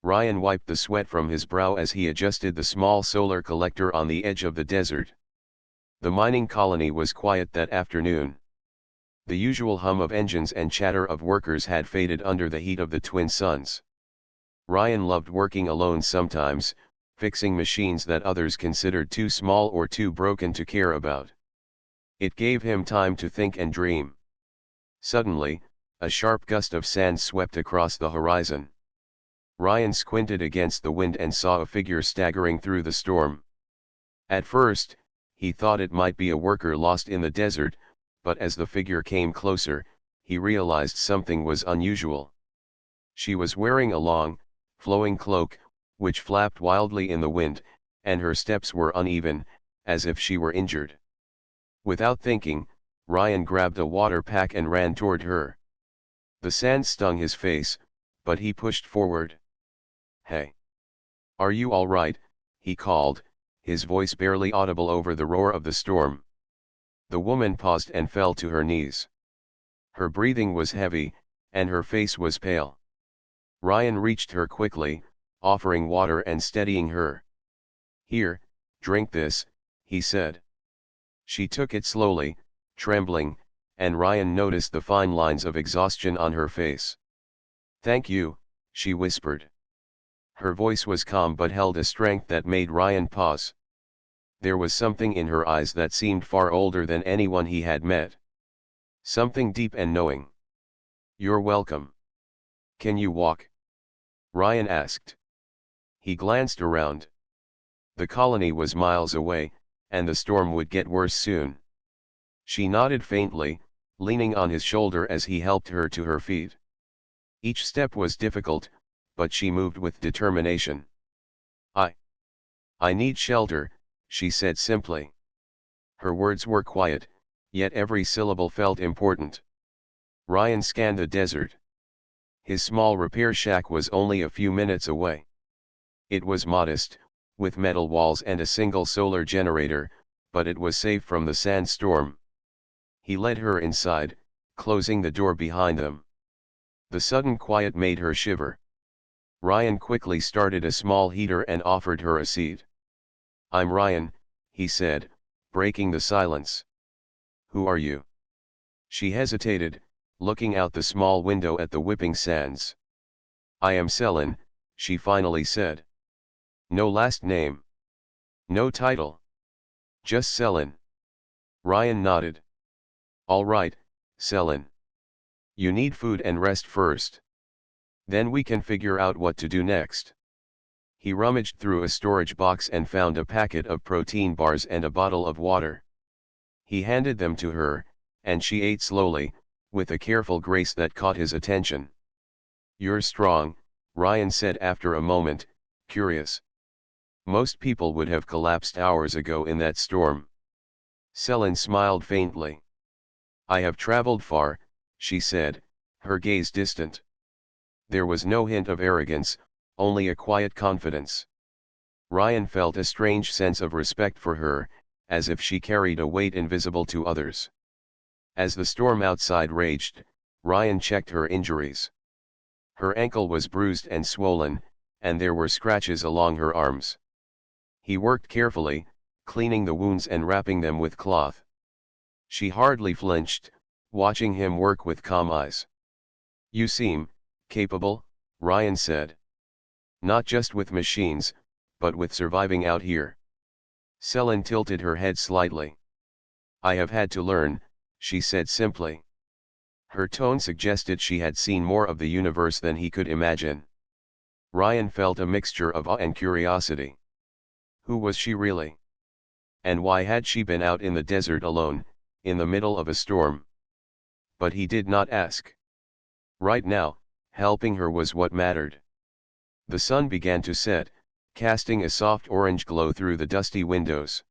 Ryan wiped the sweat from his brow as he adjusted the small solar collector on the edge of the desert. The mining colony was quiet that afternoon. The usual hum of engines and chatter of workers had faded under the heat of the twin suns. Ryan loved working alone sometimes, fixing machines that others considered too small or too broken to care about. It gave him time to think and dream. Suddenly, a sharp gust of sand swept across the horizon. Ryan squinted against the wind and saw a figure staggering through the storm. At first, he thought it might be a worker lost in the desert, but as the figure came closer, he realized something was unusual. She was wearing a long, flowing cloak, which flapped wildly in the wind, and her steps were uneven, as if she were injured. Without thinking, Ryan grabbed a water pack and ran toward her. The sand stung his face, but he pushed forward. "Hey! Are you all right?" he called, his voice barely audible over the roar of the storm. The woman paused and fell to her knees. Her breathing was heavy, and her face was pale. Ryan reached her quickly, offering water and steadying her. "Here, drink this," he said. She took it slowly, trembling, and Ryan noticed the fine lines of exhaustion on her face. "Thank you," she whispered. Her voice was calm but held a strength that made Ryan pause. There was something in her eyes that seemed far older than anyone he had met. Something deep and knowing. "You're welcome. Can you walk?" Ryan asked. He glanced around. The colony was miles away, and the storm would get worse soon. She nodded faintly, leaning on his shoulder as he helped her to her feet. Each step was difficult, but she moved with determination. I need shelter," she said simply. Her words were quiet, yet every syllable felt important. Ryan scanned the desert. His small repair shack was only a few minutes away. It was modest, with metal walls and a single solar generator, but it was safe from the sandstorm. He led her inside, closing the door behind them. The sudden quiet made her shiver. Ryan quickly started a small heater and offered her a seat. "I'm Ryan," he said, breaking the silence. "Who are you?" She hesitated, looking out the small window at the whipping sands. "I am Selin," she finally said. "No last name. No title. Just Selin." Ryan nodded. "All right, Selin. You need food and rest first. Then we can figure out what to do next." He rummaged through a storage box and found a packet of protein bars and a bottle of water. He handed them to her, and she ate slowly, with a careful grace that caught his attention. "You're strong," Ryan said after a moment, curious. "Most people would have collapsed hours ago in that storm." Selin smiled faintly. "I have traveled far," she said, her gaze distant. There was no hint of arrogance, only a quiet confidence. Ryan felt a strange sense of respect for her, as if she carried a weight invisible to others. As the storm outside raged, Ryan checked her injuries. Her ankle was bruised and swollen, and there were scratches along her arms. He worked carefully, cleaning the wounds and wrapping them with cloth. She hardly flinched, watching him work with calm eyes. "You seem capable," Ryan said. "Not just with machines, but with surviving out here." Selin tilted her head slightly. "I have had to learn," she said simply. Her tone suggested she had seen more of the universe than he could imagine. Ryan felt a mixture of awe and curiosity. Who was she really? And why had she been out in the desert alone, in the middle of a storm? But he did not ask. Right now, helping her was what mattered. The sun began to set, casting a soft orange glow through the dusty windows.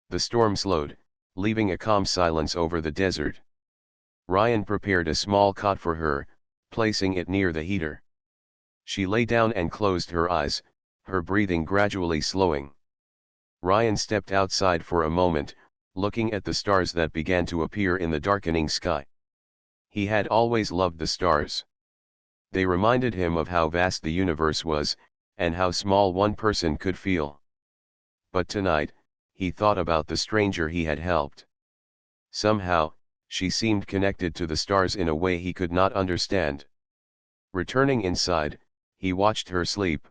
The storm slowed, leaving a calm silence over the desert. Ryan prepared a small cot for her, placing it near the heater. She lay down and closed her eyes, her breathing gradually slowing. Ryan stepped outside for a moment, looking at the stars that began to appear in the darkening sky. He had always loved the stars. They reminded him of how vast the universe was, and how small one person could feel. But tonight, he thought about the stranger he had helped. Somehow, she seemed connected to the stars in a way he could not understand. Returning inside, he watched her sleep.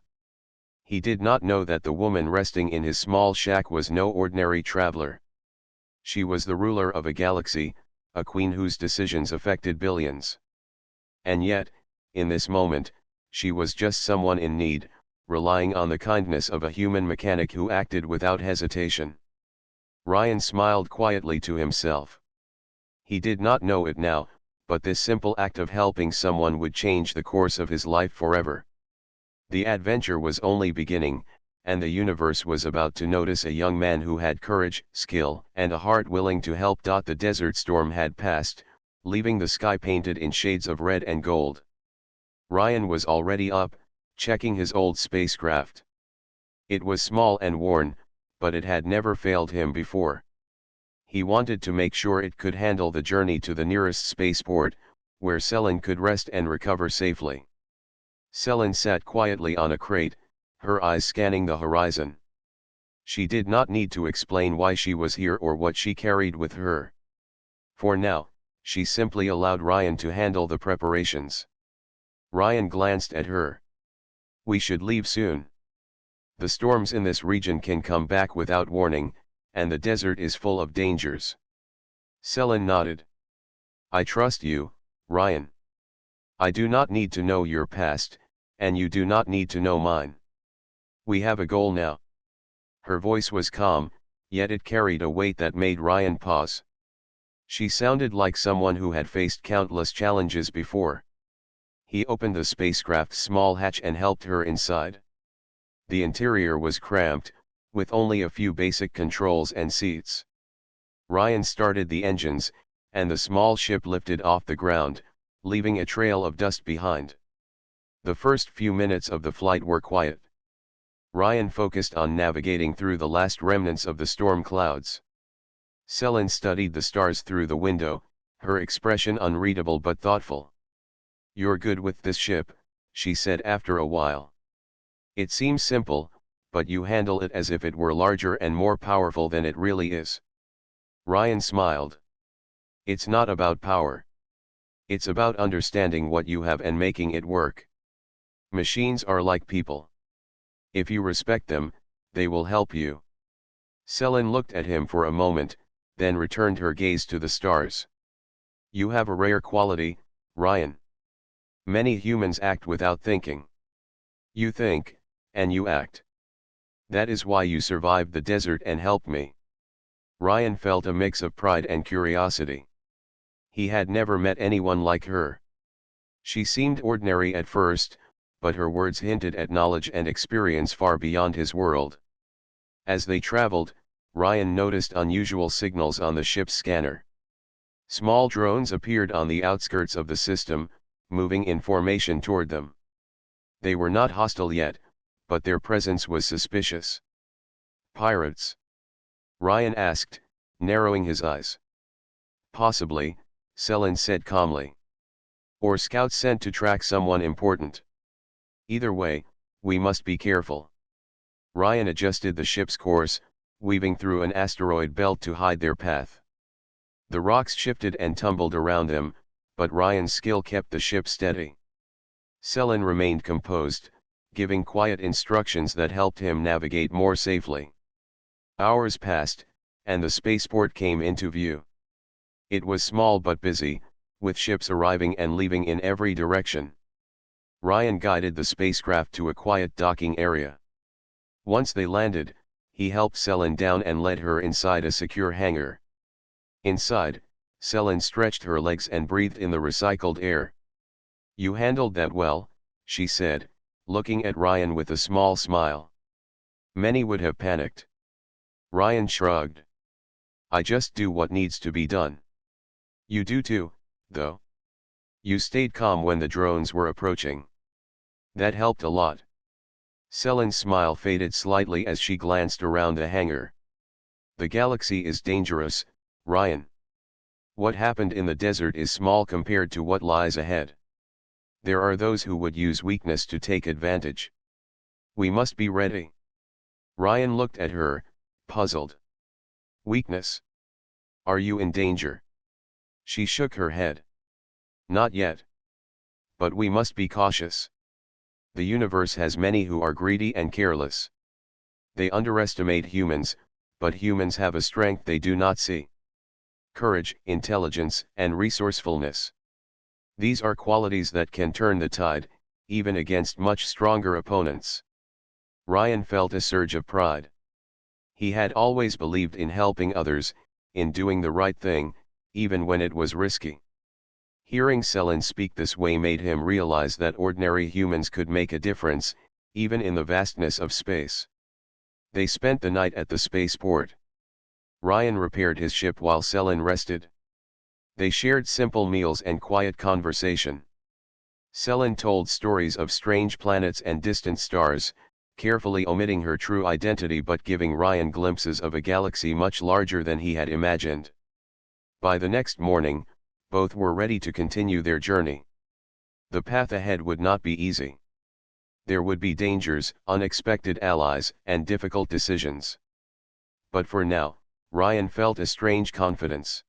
He did not know that the woman resting in his small shack was no ordinary traveler. She was the ruler of a galaxy, a queen whose decisions affected billions. And yet, in this moment, she was just someone in need, relying on the kindness of a human mechanic who acted without hesitation. Ryan smiled quietly to himself. He did not know it now, but this simple act of helping someone would change the course of his life forever. The adventure was only beginning, and the universe was about to notice a young man who had courage, skill, and a heart willing to help. The desert storm had passed, leaving the sky painted in shades of red and gold. Ryan was already up, checking his old spacecraft. It was small and worn, but it had never failed him before. He wanted to make sure it could handle the journey to the nearest spaceport, where Selin could rest and recover safely. Selin sat quietly on a crate, her eyes scanning the horizon. She did not need to explain why she was here or what she carried with her. For now, she simply allowed Ryan to handle the preparations. Ryan glanced at her. "We should leave soon. The storms in this region can come back without warning, and the desert is full of dangers." Selin nodded. "I trust you, Ryan. I do not need to know your past, and you do not need to know mine. We have a goal now." Her voice was calm, yet it carried a weight that made Ryan pause. She sounded like someone who had faced countless challenges before. He opened the spacecraft's small hatch and helped her inside. The interior was cramped, with only a few basic controls and seats. Ryan started the engines, and the small ship lifted off the ground, leaving a trail of dust behind. The first few minutes of the flight were quiet. Ryan focused on navigating through the last remnants of the storm clouds. Selin studied the stars through the window, her expression unreadable but thoughtful. "You're good with this ship," she said after a while. "It seems simple, but you handle it as if it were larger and more powerful than it really is." Ryan smiled. "It's not about power. It's about understanding what you have and making it work. Machines are like people. If you respect them, they will help you." Selin looked at him for a moment, then returned her gaze to the stars. "You have a rare quality, Ryan. Many humans act without thinking. You think, and you act. That is why you survived the desert and helped me." Ryan felt a mix of pride and curiosity. He had never met anyone like her. She seemed ordinary at first, but her words hinted at knowledge and experience far beyond his world. As they traveled, Ryan noticed unusual signals on the ship's scanner. Small drones appeared on the outskirts of the system, moving in formation toward them. They were not hostile yet, but their presence was suspicious. "Pirates?" Ryan asked, narrowing his eyes. "Possibly," Selin said calmly. "Or scouts sent to track someone important. Either way, we must be careful." Ryan adjusted the ship's course, weaving through an asteroid belt to hide their path. The rocks shifted and tumbled around them, but Ryan's skill kept the ship steady. Selin remained composed, giving quiet instructions that helped him navigate more safely. Hours passed, and the spaceport came into view. It was small but busy, with ships arriving and leaving in every direction. Ryan guided the spacecraft to a quiet docking area. Once they landed, he helped Selin down and led her inside a secure hangar. Inside, Selin stretched her legs and breathed in the recycled air. "You handled that well," she said, looking at Ryan with a small smile. "Many would have panicked." Ryan shrugged. "I just do what needs to be done. You do too, though. You stayed calm when the drones were approaching. That helped a lot." Selin's smile faded slightly as she glanced around the hangar. "The galaxy is dangerous, Ryan. What happened in the desert is small compared to what lies ahead. There are those who would use weakness to take advantage. We must be ready. Ryan looked at her, puzzled. Weakness? Are you in danger? She shook her head. Not yet. But we must be cautious. The universe has many who are greedy and careless. They underestimate humans, but humans have a strength they do not see. Courage, intelligence, and resourcefulness. These are qualities that can turn the tide, even against much stronger opponents. Ryan felt a surge of pride. He had always believed in helping others, in doing the right thing, even when it was risky. Hearing Selin speak this way made him realize that ordinary humans could make a difference, even in the vastness of space. They spent the night at the spaceport. Ryan repaired his ship while Selin rested. They shared simple meals and quiet conversation. Selin told stories of strange planets and distant stars, carefully omitting her true identity but giving Ryan glimpses of a galaxy much larger than he had imagined. By the next morning, both were ready to continue their journey. The path ahead would not be easy. There would be dangers, unexpected allies, and difficult decisions. But for now, Ryan felt a strange confidence.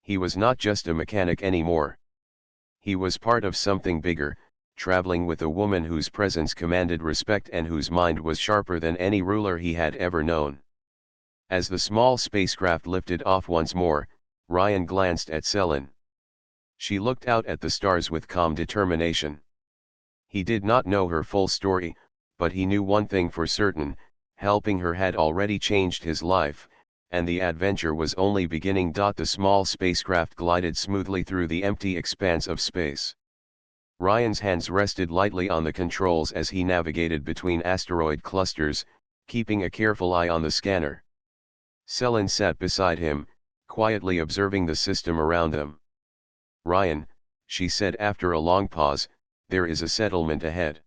He was not just a mechanic anymore. He was part of something bigger, traveling with a woman whose presence commanded respect and whose mind was sharper than any ruler he had ever known. As the small spacecraft lifted off once more, Ryan glanced at Selin. She looked out at the stars with calm determination. He did not know her full story, but he knew one thing for certain: helping her had already changed his life, and the adventure was only beginning. The small spacecraft glided smoothly through the empty expanse of space. Ryan's hands rested lightly on the controls as he navigated between asteroid clusters, keeping a careful eye on the scanner. Selin sat beside him, quietly observing the system around them. "Ryan," she said after a long pause, "there is a settlement ahead.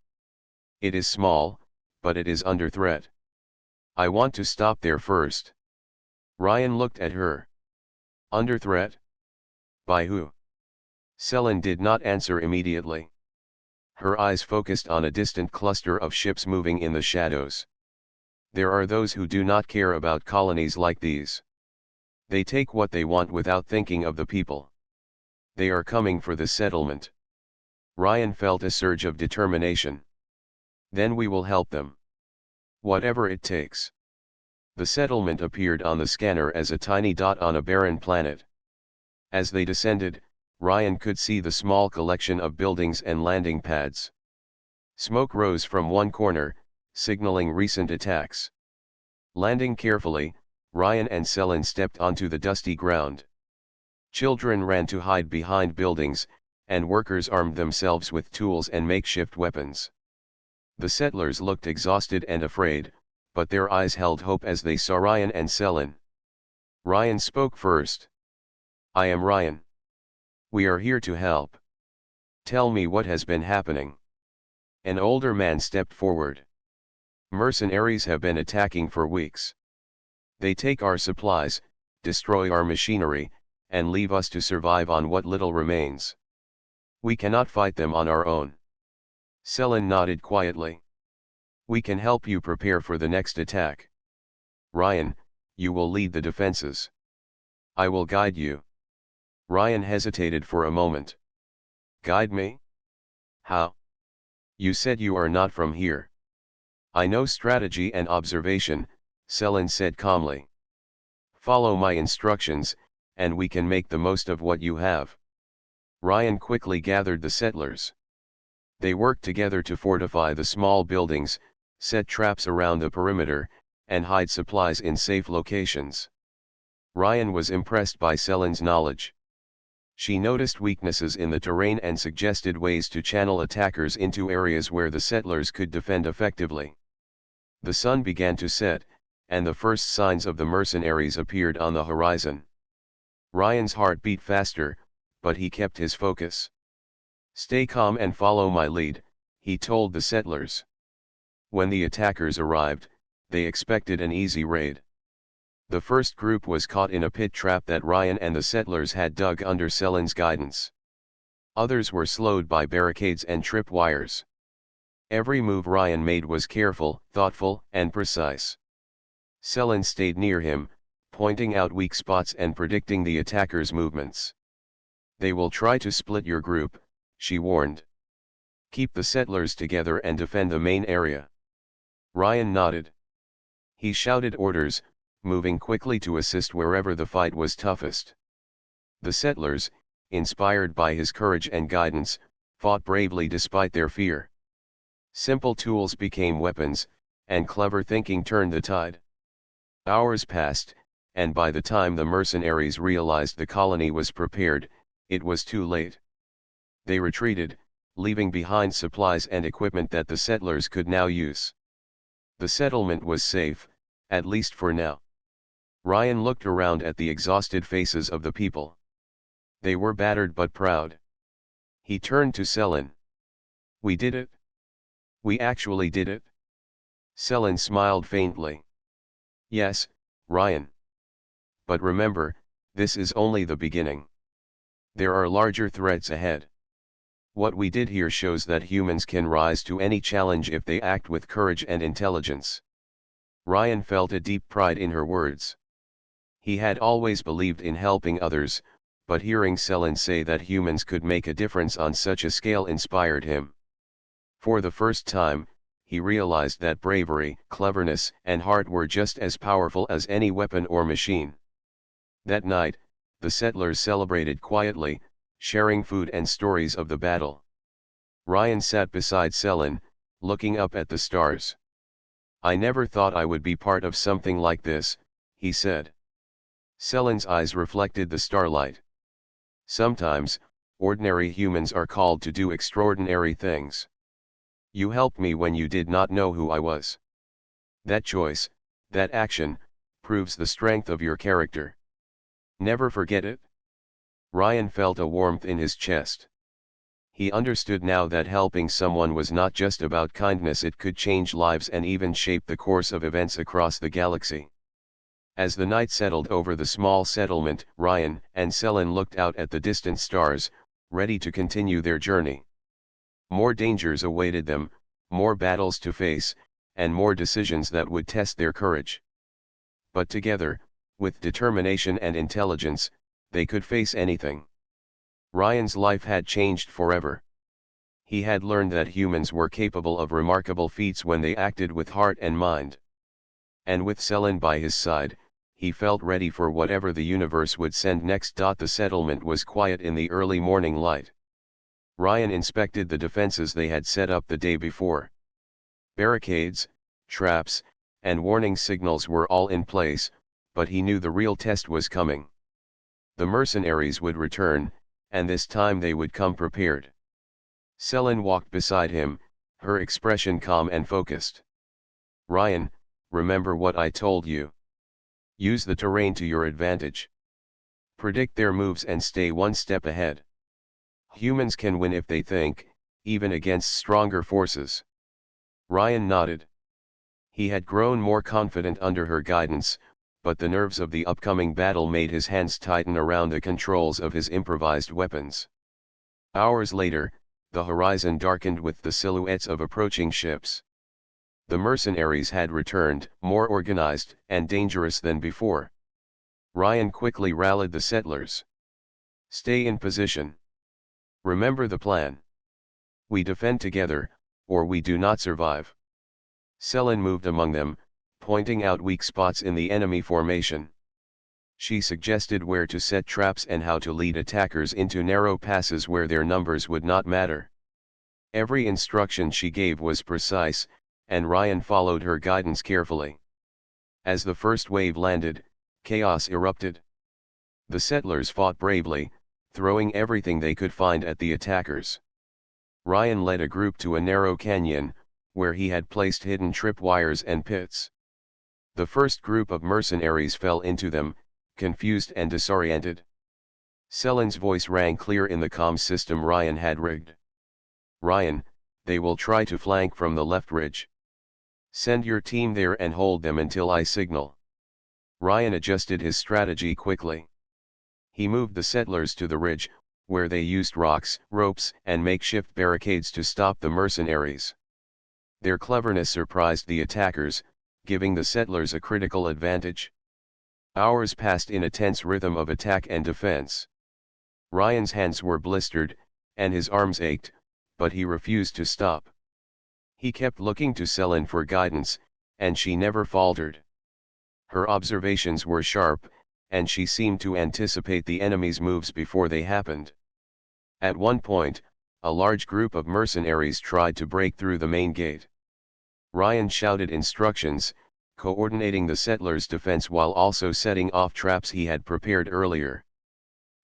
It is small, but it is under threat. I want to stop there first." Ryan looked at her. "Under threat? By who?" Selin did not answer immediately. Her eyes focused on a distant cluster of ships moving in the shadows. There are those who do not care about colonies like these. They take what they want without thinking of the people. They are coming for the settlement. Ryan felt a surge of determination. "Then we will help them. Whatever it takes." The settlement appeared on the scanner as a tiny dot on a barren planet. As they descended, Ryan could see the small collection of buildings and landing pads. Smoke rose from one corner, signaling recent attacks. Landing carefully, Ryan and Selin stepped onto the dusty ground. Children ran to hide behind buildings, and workers armed themselves with tools and makeshift weapons. The settlers looked exhausted and afraid, but their eyes held hope as they saw Ryan and Selin. Ryan spoke first. "I am Ryan. We are here to help. Tell me what has been happening." An older man stepped forward. "Mercenaries have been attacking for weeks. They take our supplies, destroy our machinery, and leave us to survive on what little remains. We cannot fight them on our own." Selin nodded quietly. "We can help you prepare for the next attack. Ryan, you will lead the defenses. I will guide you." Ryan hesitated for a moment. "Guide me? How? You said you are not from here." "I know strategy and observation," Selin said calmly. "Follow my instructions, and we can make the most of what you have." Ryan quickly gathered the settlers. They worked together to fortify the small buildings, set traps around the perimeter, and hide supplies in safe locations. Ryan was impressed by Selin's knowledge. She noticed weaknesses in the terrain and suggested ways to channel attackers into areas where the settlers could defend effectively. The sun began to set, and the first signs of the mercenaries appeared on the horizon. Ryan's heart beat faster, but he kept his focus. "Stay calm and follow my lead," he told the settlers. When the attackers arrived, they expected an easy raid. The first group was caught in a pit trap that Ryan and the settlers had dug under Selin's guidance. Others were slowed by barricades and tripwires. Every move Ryan made was careful, thoughtful, and precise. Selin stayed near him, pointing out weak spots and predicting the attackers' movements. "They will try to split your group," she warned. "Keep the settlers together and defend the main area." Ryan nodded. He shouted orders, moving quickly to assist wherever the fight was toughest. The settlers, inspired by his courage and guidance, fought bravely despite their fear. Simple tools became weapons, and clever thinking turned the tide. Hours passed, and by the time the mercenaries realized the colony was prepared, it was too late. They retreated, leaving behind supplies and equipment that the settlers could now use. The settlement was safe, at least for now. Ryan looked around at the exhausted faces of the people. They were battered but proud. He turned to Selin. "We did it. We actually did it." Selin smiled faintly. "Yes, Ryan. But remember, this is only the beginning. There are larger threats ahead. What we did here shows that humans can rise to any challenge if they act with courage and intelligence." Ryan felt a deep pride in her words. He had always believed in helping others, but hearing Selin say that humans could make a difference on such a scale inspired him. For the first time, he realized that bravery, cleverness, and heart were just as powerful as any weapon or machine. That night, the settlers celebrated quietly, sharing food and stories of the battle. Ryan sat beside Selin, looking up at the stars. "I never thought I would be part of something like this," he said. Selin's eyes reflected the starlight. "Sometimes, ordinary humans are called to do extraordinary things. You helped me when you did not know who I was. That choice, that action, proves the strength of your character. Never forget it." Ryan felt a warmth in his chest. He understood now that helping someone was not just about kindness, it could change lives and even shape the course of events across the galaxy. As the night settled over the small settlement, Ryan and Selin looked out at the distant stars, ready to continue their journey. More dangers awaited them, more battles to face, and more decisions that would test their courage. But together, with determination and intelligence, they could face anything. Ryan's life had changed forever. He had learned that humans were capable of remarkable feats when they acted with heart and mind. And with Selin by his side, he felt ready for whatever the universe would send next. The settlement was quiet in the early morning light. Ryan inspected the defenses they had set up the day before. Barricades, traps, and warning signals were all in place, but he knew the real test was coming. The mercenaries would return, and this time they would come prepared. Selin walked beside him, her expression calm and focused. "Ryan, remember what I told you. Use the terrain to your advantage. Predict their moves and stay one step ahead. Humans can win if they think, even against stronger forces." Ryan nodded. He had grown more confident under her guidance, but the nerves of the upcoming battle made his hands tighten around the controls of his improvised weapons. Hours later, the horizon darkened with the silhouettes of approaching ships. The mercenaries had returned, more organized and dangerous than before. Ryan quickly rallied the settlers. "Stay in position. Remember the plan. We defend together, or we do not survive." Selin moved among them, pointing out weak spots in the enemy formation. She suggested where to set traps and how to lead attackers into narrow passes where their numbers would not matter. Every instruction she gave was precise, and Ryan followed her guidance carefully. As the first wave landed, chaos erupted. The settlers fought bravely, throwing everything they could find at the attackers. Ryan led a group to a narrow canyon, where he had placed hidden tripwires and pits. The first group of mercenaries fell into them, confused and disoriented. Selin's voice rang clear in the comm system Ryan had rigged. "Ryan, they will try to flank from the left ridge. Send your team there and hold them until I signal." Ryan adjusted his strategy quickly. He moved the settlers to the ridge, where they used rocks, ropes, and makeshift barricades to stop the mercenaries. Their cleverness surprised the attackers, giving the settlers a critical advantage. Hours passed in a tense rhythm of attack and defense. Ryan's hands were blistered, and his arms ached, but he refused to stop. He kept looking to Selin for guidance, and she never faltered. Her observations were sharp, and she seemed to anticipate the enemy's moves before they happened. At one point, a large group of mercenaries tried to break through the main gate. Ryan shouted instructions, coordinating the settlers' defense while also setting off traps he had prepared earlier.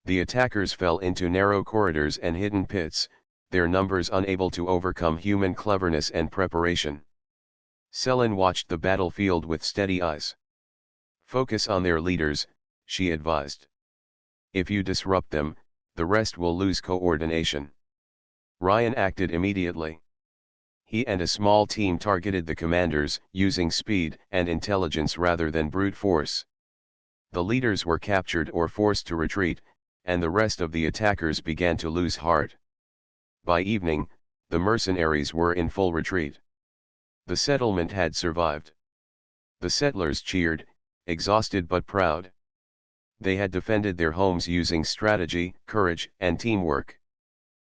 The attackers fell into narrow corridors and hidden pits, their numbers unable to overcome human cleverness and preparation. Selin watched the battlefield with steady eyes. "Focus on their leaders," she advised. "If you disrupt them, the rest will lose coordination." Ryan acted immediately. He and a small team targeted the commanders, using speed and intelligence rather than brute force. The leaders were captured or forced to retreat, and the rest of the attackers began to lose heart. By evening, the mercenaries were in full retreat. The settlement had survived. The settlers cheered, exhausted but proud. They had defended their homes using strategy, courage, and teamwork.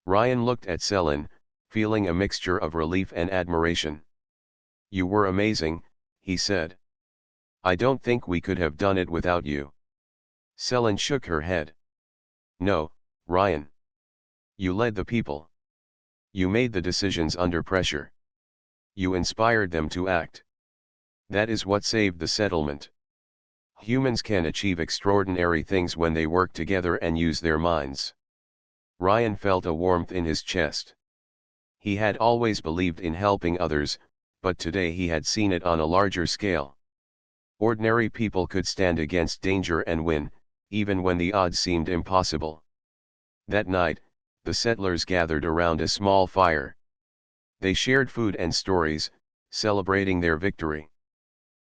Ryan looked at Selin, feeling a mixture of relief and admiration. "You were amazing," he said. "I don't think we could have done it without you." Selin shook her head. "No, Ryan. You led the people. You made the decisions under pressure. You inspired them to act. That is what saved the settlement. Humans can achieve extraordinary things when they work together and use their minds." Ryan felt a warmth in his chest. He had always believed in helping others, but today he had seen it on a larger scale. Ordinary people could stand against danger and win, even when the odds seemed impossible. That night, the settlers gathered around a small fire. They shared food and stories, celebrating their victory.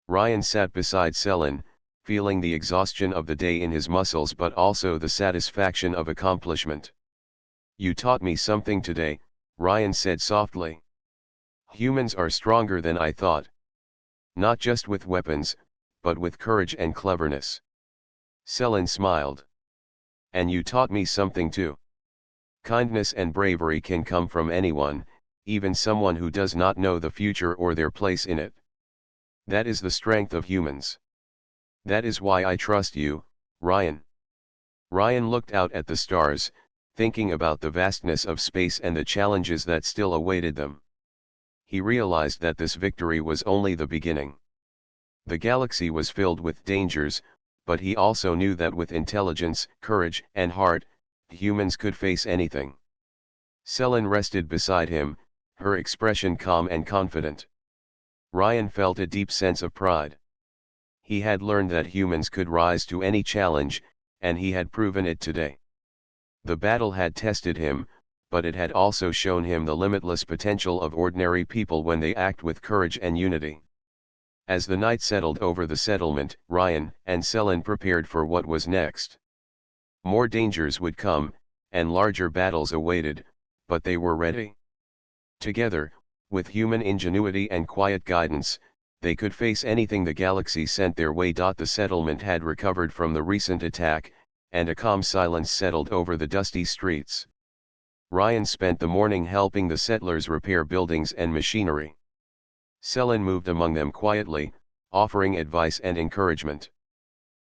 Ryan sat beside Selin, feeling the exhaustion of the day in his muscles but also the satisfaction of accomplishment. "You taught me something today," Ryan said softly. "Humans are stronger than I thought. Not just with weapons, but with courage and cleverness." Selin smiled. "And you taught me something too. Kindness and bravery can come from anyone, even someone who does not know the future or their place in it. That is the strength of humans. That is why I trust you, Ryan." Ryan looked out at the stars, thinking about the vastness of space and the challenges that still awaited them. He realized that this victory was only the beginning. The galaxy was filled with dangers, but he also knew that with intelligence, courage, and heart, humans could face anything. Selin rested beside him, her expression calm and confident. Ryan felt a deep sense of pride. He had learned that humans could rise to any challenge, and he had proven it today. The battle had tested him, but it had also shown him the limitless potential of ordinary people when they act with courage and unity. As the night settled over the settlement, Ryan and Selin prepared for what was next. More dangers would come, and larger battles awaited, but they were ready. Together, with human ingenuity and quiet guidance, they could face anything the galaxy sent their way. The settlement had recovered from the recent attack, and a calm silence settled over the dusty streets. Ryan spent the morning helping the settlers repair buildings and machinery. Selin moved among them quietly, offering advice and encouragement.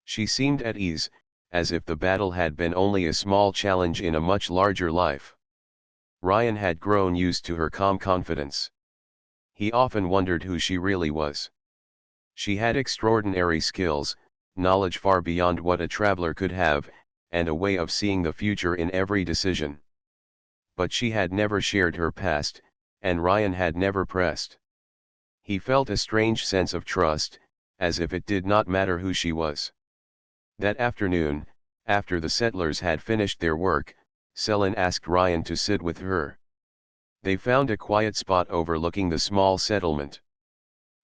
She seemed at ease, as if the battle had been only a small challenge in a much larger life. Ryan had grown used to her calm confidence. He often wondered who she really was. She had extraordinary skills, knowledge far beyond what a traveler could have, and a way of seeing the future in every decision. But she had never shared her past, and Ryan had never pressed. He felt a strange sense of trust, as if it did not matter who she was. That afternoon, after the settlers had finished their work, Selin asked Ryan to sit with her. They found a quiet spot overlooking the small settlement.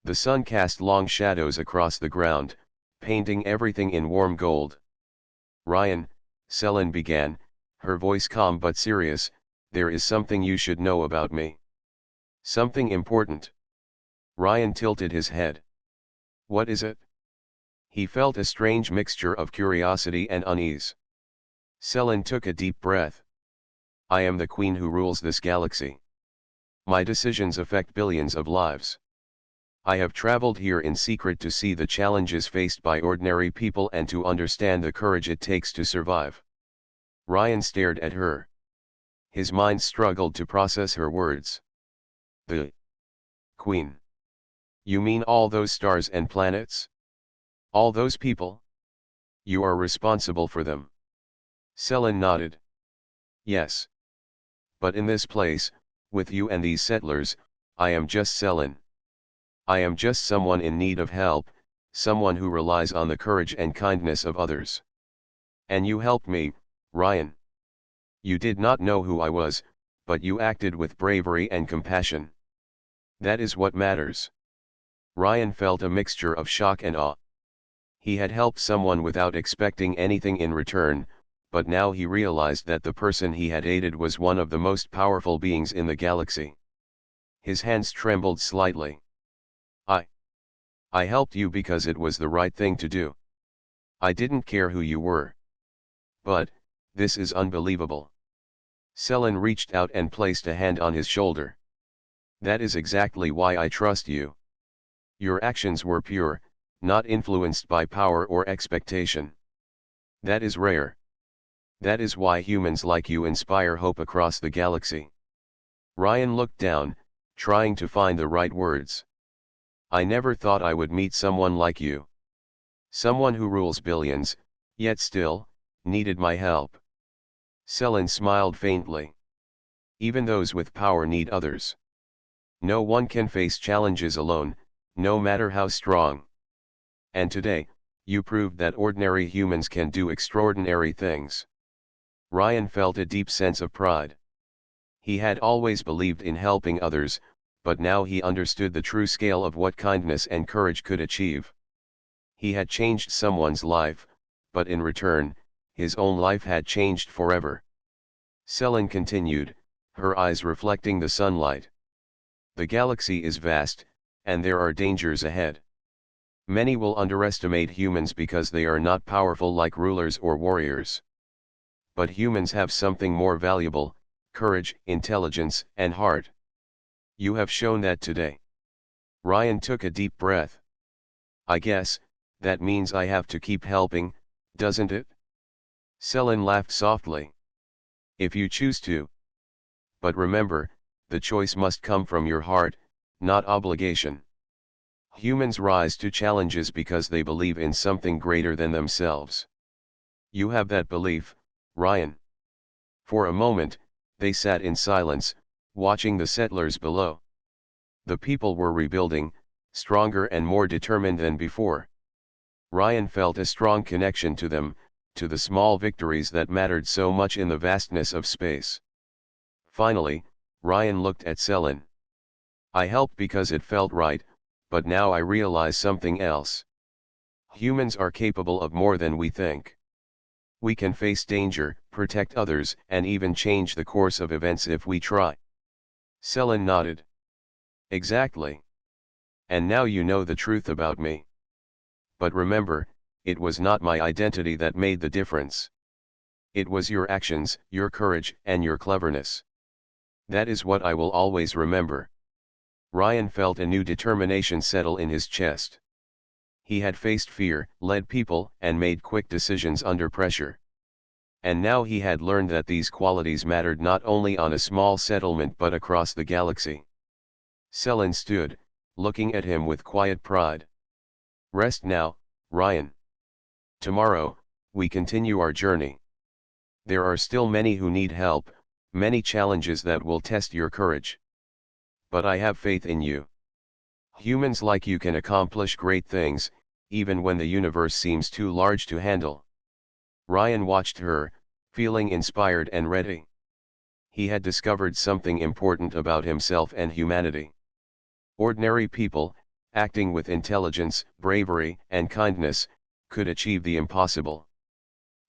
The sun cast long shadows across the ground, painting everything in warm gold. "Ryan," Selin began, her voice calm but serious, "There is something you should know about me. Something important." Ryan tilted his head. "What is it?" He felt a strange mixture of curiosity and unease. Selin took a deep breath. "I am the queen who rules this galaxy. My decisions affect billions of lives. I have traveled here in secret to see the challenges faced by ordinary people and to understand the courage it takes to survive." Ryan stared at her. His mind struggled to process her words. "The queen? You mean all those stars and planets? All those people? You are responsible for them?" Selin nodded. "Yes. But in this place, with you and these settlers, I am just Selin. I am just someone in need of help, someone who relies on the courage and kindness of others. And you helped me, Ryan. You did not know who I was, but you acted with bravery and compassion. That is what matters." Ryan felt a mixture of shock and awe. He had helped someone without expecting anything in return, but now he realized that the person he had aided was one of the most powerful beings in the galaxy. His hands trembled slightly. I I helped you because it was the right thing to do. I didn't care who you were. But, this is unbelievable." Selin reached out and placed a hand on his shoulder. "That is exactly why I trust you. Your actions were pure, not influenced by power or expectation. That is rare. That is why humans like you inspire hope across the galaxy." Ryan looked down, trying to find the right words. "I never thought I would meet someone like you. Someone who rules billions, yet still, needed my help." Selin smiled faintly. "Even those with power need others. No one can face challenges alone, no matter how strong. And today, you proved that ordinary humans can do extraordinary things." Ryan felt a deep sense of pride. He had always believed in helping others, but now he understood the true scale of what kindness and courage could achieve. He had changed someone's life, but in return, his own life had changed forever. Selin continued, her eyes reflecting the sunlight. "The galaxy is vast, and there are dangers ahead. Many will underestimate humans because they are not powerful like rulers or warriors. But humans have something more valuable: courage, intelligence, and heart. You have shown that today." Ryan took a deep breath. "I guess, that means I have to keep helping, doesn't it?" Selin laughed softly. "If you choose to. But remember, the choice must come from your heart, not obligation. Humans rise to challenges because they believe in something greater than themselves. You have that belief, Ryan." For a moment, they sat in silence, watching the settlers below. The people were rebuilding, stronger and more determined than before. Ryan felt a strong connection to them, to the small victories that mattered so much in the vastness of space. Finally, Ryan looked at Selin. "I helped because it felt right, but now I realize something else. Humans are capable of more than we think. We can face danger, protect others, and even change the course of events if we try." Selin nodded. "Exactly. And now you know the truth about me. But remember, it was not my identity that made the difference. It was your actions, your courage, and your cleverness. That is what I will always remember." Ryan felt a new determination settle in his chest. He had faced fear, led people, and made quick decisions under pressure. And now he had learned that these qualities mattered not only on a small settlement but across the galaxy. Selin stood, looking at him with quiet pride. "Rest now, Ryan. Tomorrow, we continue our journey. There are still many who need help, many challenges that will test your courage. But I have faith in you. Humans like you can accomplish great things, even when the universe seems too large to handle." Ryan watched her, feeling inspired and ready. He had discovered something important about himself and humanity. Ordinary people, acting with intelligence, bravery, and kindness, could achieve the impossible.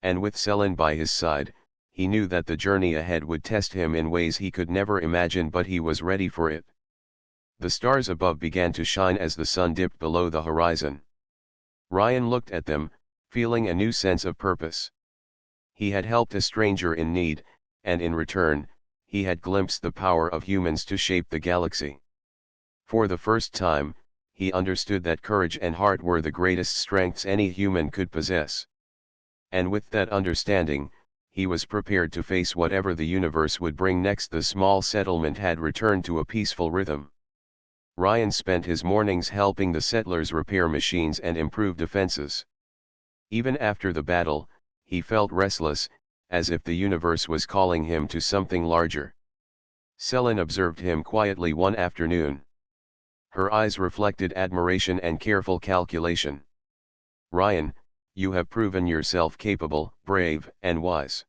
And with Selin by his side, he knew that the journey ahead would test him in ways he could never imagine, but he was ready for it. The stars above began to shine as the sun dipped below the horizon. Ryan looked at them, feeling a new sense of purpose. He had helped a stranger in need, and in return, he had glimpsed the power of humans to shape the galaxy. For the first time, he understood that courage and heart were the greatest strengths any human could possess. And with that understanding, he was prepared to face whatever the universe would bring next. The small settlement had returned to a peaceful rhythm. Ryan spent his mornings helping the settlers repair machines and improve defenses. Even after the battle, he felt restless, as if the universe was calling him to something larger. Selin observed him quietly one afternoon. Her eyes reflected admiration and careful calculation. "Ryan, you have proven yourself capable, brave, and wise.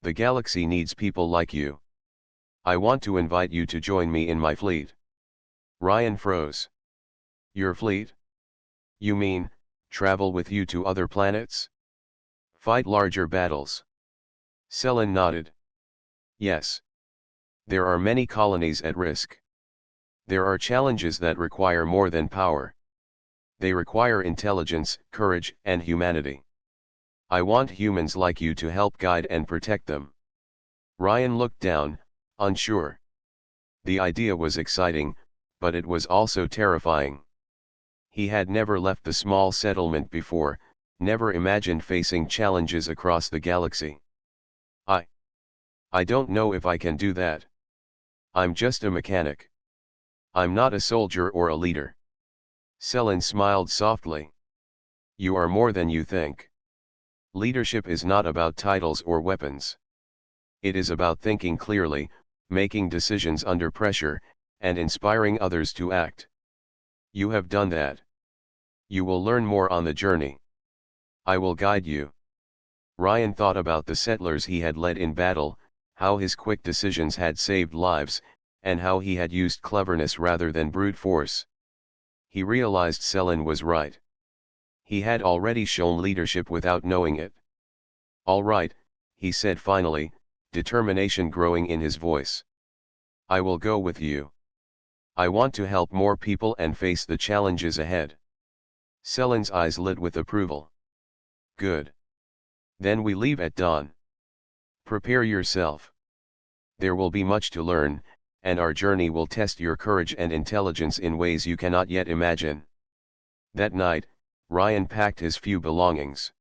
The galaxy needs people like you. I want to invite you to join me in my fleet." Ryan froze. "Your fleet? You mean, travel with you to other planets? Fight larger battles?" Selin nodded. "Yes. There are many colonies at risk. There are challenges that require more than power. They require intelligence, courage, and humanity. I want humans like you to help guide and protect them." Ryan looked down, unsure. The idea was exciting, but it was also terrifying. He had never left the small settlement before, never imagined facing challenges across the galaxy. I don't know if I can do that. I'm just a mechanic. I'm not a soldier or a leader." Selin smiled softly. "You are more than you think. Leadership is not about titles or weapons. It is about thinking clearly, making decisions under pressure, and inspiring others to act. You have done that. You will learn more on the journey. I will guide you." Ryan thought about the settlers he had led in battle, how his quick decisions had saved lives, and how he had used cleverness rather than brute force. He realized Selin was right. He had already shown leadership without knowing it. "All right," he said finally, determination growing in his voice. "I will go with you. I want to help more people and face the challenges ahead." Selin's eyes lit with approval. "Good. Then we leave at dawn. Prepare yourself. There will be much to learn, and our journey will test your courage and intelligence in ways you cannot yet imagine." That night, Ryan packed his few belongings.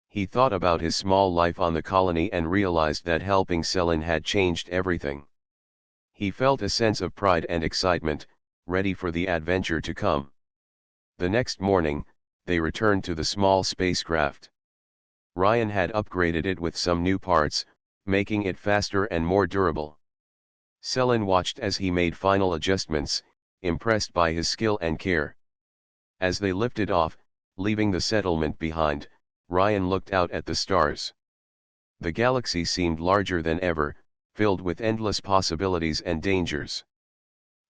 He thought about his small life on the colony and realized that helping Selin had changed everything. He felt a sense of pride and excitement, ready for the adventure to come. The next morning, they returned to the small spacecraft. Ryan had upgraded it with some new parts, making it faster and more durable. Selin watched as he made final adjustments, impressed by his skill and care. As they lifted off, leaving the settlement behind, Ryan looked out at the stars. The galaxy seemed larger than ever, filled with endless possibilities and dangers.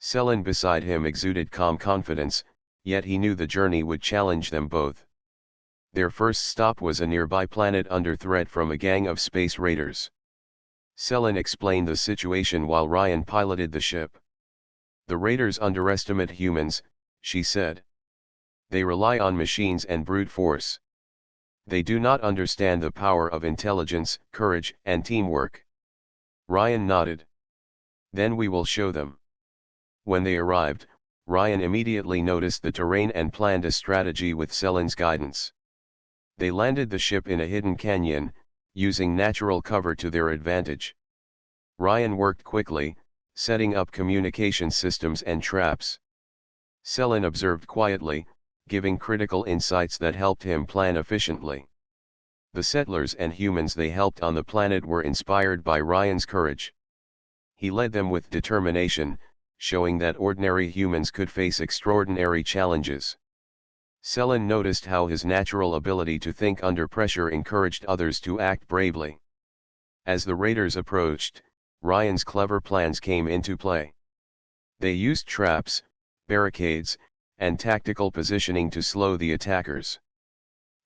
Selin beside him exuded calm confidence, yet he knew the journey would challenge them both. Their first stop was a nearby planet under threat from a gang of space raiders. Selin explained the situation while Ryan piloted the ship. "The raiders underestimate humans," she said. "They rely on machines and brute force. They do not understand the power of intelligence, courage, and teamwork." Ryan nodded. "Then we will show them." When they arrived, Ryan immediately noticed the terrain and planned a strategy with Selin's guidance. They landed the ship in a hidden canyon, using natural cover to their advantage. Ryan worked quickly, setting up communication systems and traps. Selin observed quietly, giving critical insights that helped him plan efficiently. The settlers and humans they helped on the planet were inspired by Ryan's courage. He led them with determination, showing that ordinary humans could face extraordinary challenges. Selin noticed how his natural ability to think under pressure encouraged others to act bravely. As the raiders approached, Ryan's clever plans came into play. They used traps, barricades, and tactical positioning to slow the attackers.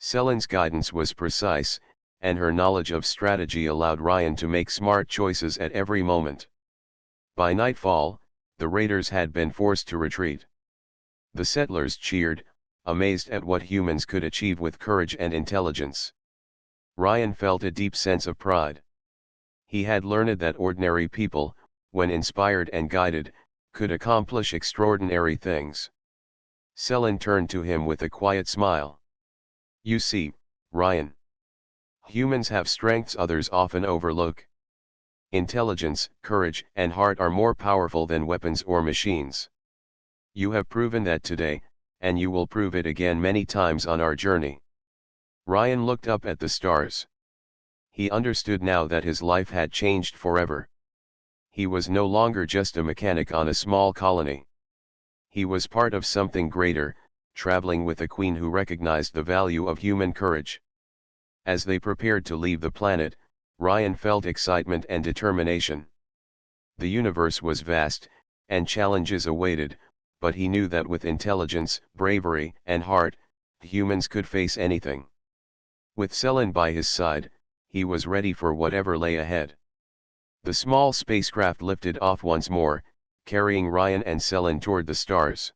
Selin's guidance was precise, and her knowledge of strategy allowed Ryan to make smart choices at every moment. By nightfall, the raiders had been forced to retreat. The settlers cheered, amazed at what humans could achieve with courage and intelligence. Ryan felt a deep sense of pride. He had learned that ordinary people, when inspired and guided, could accomplish extraordinary things. Selin turned to him with a quiet smile. You see, Ryan. Humans have strengths others often overlook. Intelligence, courage, and heart are more powerful than weapons or machines. You have proven that today, and you will prove it again many times on our journey. Ryan looked up at the stars. He understood now that his life had changed forever. He was no longer just a mechanic on a small colony. He was part of something greater, traveling with a queen who recognized the value of human courage. As they prepared to leave the planet, Ryan felt excitement and determination. The universe was vast, and challenges awaited, but he knew that with intelligence, bravery, and heart, humans could face anything. With Selin by his side, he was ready for whatever lay ahead. The small spacecraft lifted off once more, carrying Ryan and Selin toward the stars.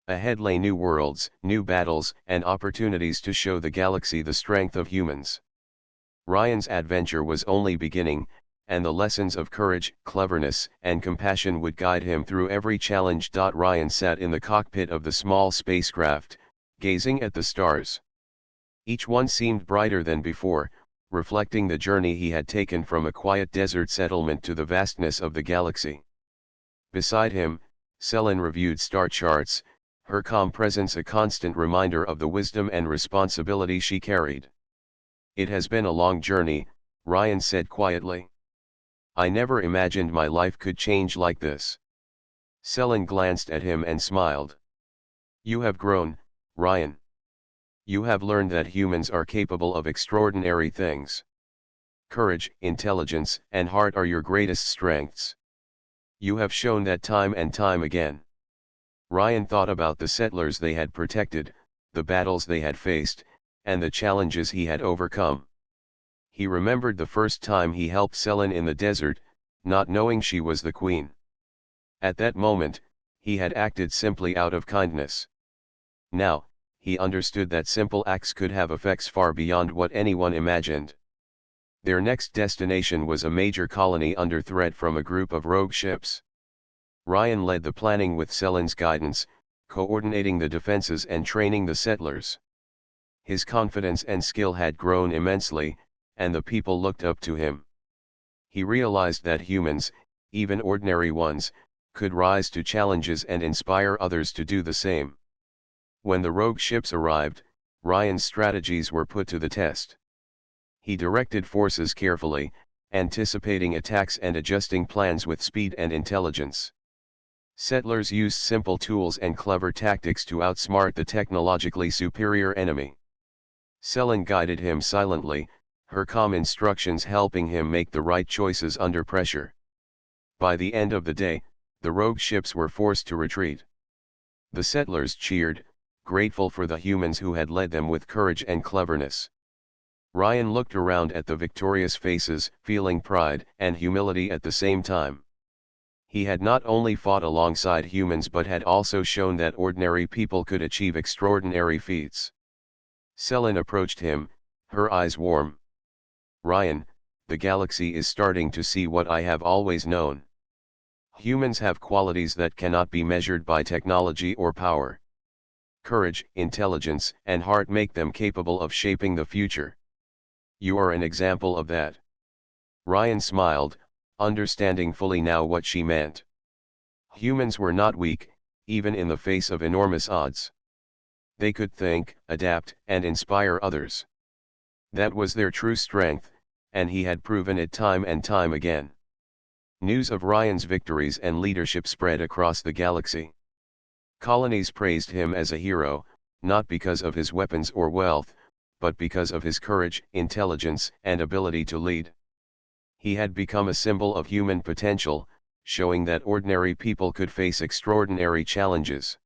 Ahead lay new worlds, new battles, and opportunities to show the galaxy the strength of humans. Ryan's adventure was only beginning, and the lessons of courage, cleverness, and compassion would guide him through every challenge. Ryan sat in the cockpit of the small spacecraft, gazing at the stars. Each one seemed brighter than before, reflecting the journey he had taken from a quiet desert settlement to the vastness of the galaxy. Beside him, Selin reviewed star charts, her calm presence a constant reminder of the wisdom and responsibility she carried. It has been a long journey, Ryan said quietly. I never imagined my life could change like this. Selin glanced at him and smiled. You have grown, Ryan. You have learned that humans are capable of extraordinary things. Courage, intelligence, and heart are your greatest strengths. You have shown that time and time again. Ryan thought about the settlers they had protected, the battles they had faced, and the challenges he had overcome. He remembered the first time he helped Selin in the desert, not knowing she was the queen. At that moment, he had acted simply out of kindness. Now, he understood that simple acts could have effects far beyond what anyone imagined. Their next destination was a major colony under threat from a group of rogue ships. Ryan led the planning with Selin's guidance, coordinating the defenses and training the settlers. His confidence and skill had grown immensely, and the people looked up to him. He realized that humans, even ordinary ones, could rise to challenges and inspire others to do the same. When the rogue ships arrived, Ryan's strategies were put to the test. He directed forces carefully, anticipating attacks and adjusting plans with speed and intelligence. Settlers used simple tools and clever tactics to outsmart the technologically superior enemy. Selin guided him silently, her calm instructions helping him make the right choices under pressure. By the end of the day, the rogue ships were forced to retreat. The settlers cheered, grateful for the humans who had led them with courage and cleverness. Ryan looked around at the victorious faces, feeling pride and humility at the same time. He had not only fought alongside humans but had also shown that ordinary people could achieve extraordinary feats. Selin approached him, her eyes warm. Ryan, the galaxy is starting to see what I have always known. Humans have qualities that cannot be measured by technology or power. Courage, intelligence, and heart make them capable of shaping the future. You are an example of that. Ryan smiled, understanding fully now what she meant. Humans were not weak, even in the face of enormous odds. They could think, adapt, and inspire others. That was their true strength, and he had proven it time and time again. News of Ryan's victories and leadership spread across the galaxy. Colonies praised him as a hero, not because of his weapons or wealth, but because of his courage, intelligence, and ability to lead. He had become a symbol of human potential, showing that ordinary people could face extraordinary challenges.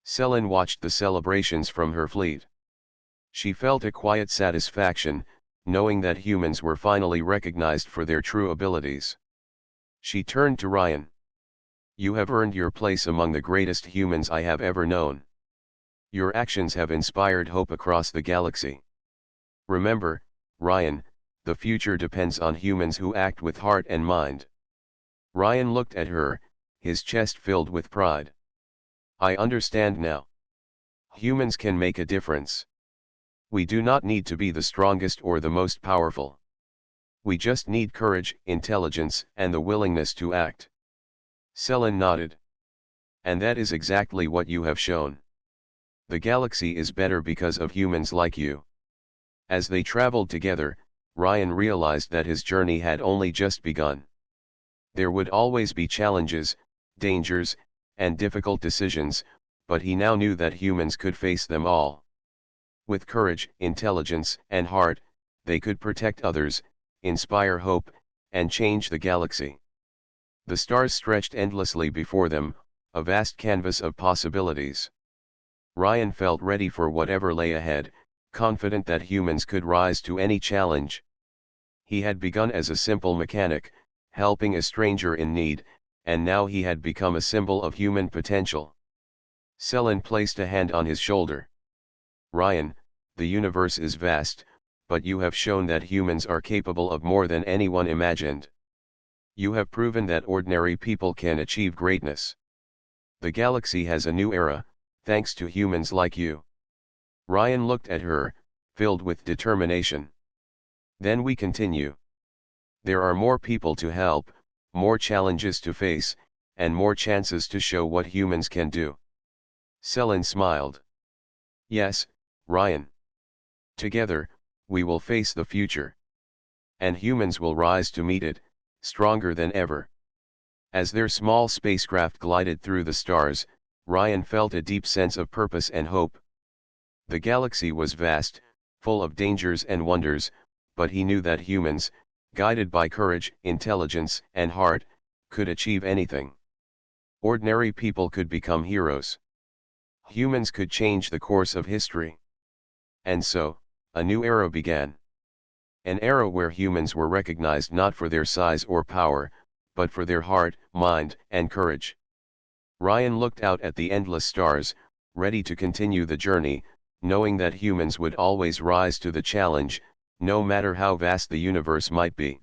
Selin watched the celebrations from her fleet. She felt a quiet satisfaction, knowing that humans were finally recognized for their true abilities. She turned to Ryan. "You have earned your place among the greatest humans I have ever known. Your actions have inspired hope across the galaxy. Remember, Ryan, the future depends on humans who act with heart and mind." Ryan looked at her, his chest filled with pride. "I understand now. Humans can make a difference. We do not need to be the strongest or the most powerful. We just need courage, intelligence, and the willingness to act." Selen nodded. "And that is exactly what you have shown. The galaxy is better because of humans like you." As they traveled together, Ryan realized that his journey had only just begun. There would always be challenges, dangers, and difficult decisions, but he now knew that humans could face them all. With courage, intelligence, and heart, they could protect others, inspire hope, and change the galaxy. The stars stretched endlessly before them, a vast canvas of possibilities. Ryan felt ready for whatever lay ahead, confident that humans could rise to any challenge. He had begun as a simple mechanic, helping a stranger in need, and now he had become a symbol of human potential. Selen placed a hand on his shoulder. "Ryan, the universe is vast, but you have shown that humans are capable of more than anyone imagined. You have proven that ordinary people can achieve greatness. The galaxy has a new era, thanks to humans like you." Ryan looked at her, filled with determination. "Then we continue. There are more people to help, more challenges to face, and more chances to show what humans can do." Selen smiled. "Yes, Ryan. Together, we will face the future. And humans will rise to meet it, stronger than ever." As their small spacecraft glided through the stars, Ryan felt a deep sense of purpose and hope. The galaxy was vast, full of dangers and wonders, but he knew that humans, guided by courage, intelligence, and heart, could achieve anything. Ordinary people could become heroes. Humans could change the course of history. And so, a new era began. An era where humans were recognized not for their size or power, but for their heart, mind, and courage. Ryan looked out at the endless stars, ready to continue the journey, knowing that humans would always rise to the challenge, no matter how vast the universe might be.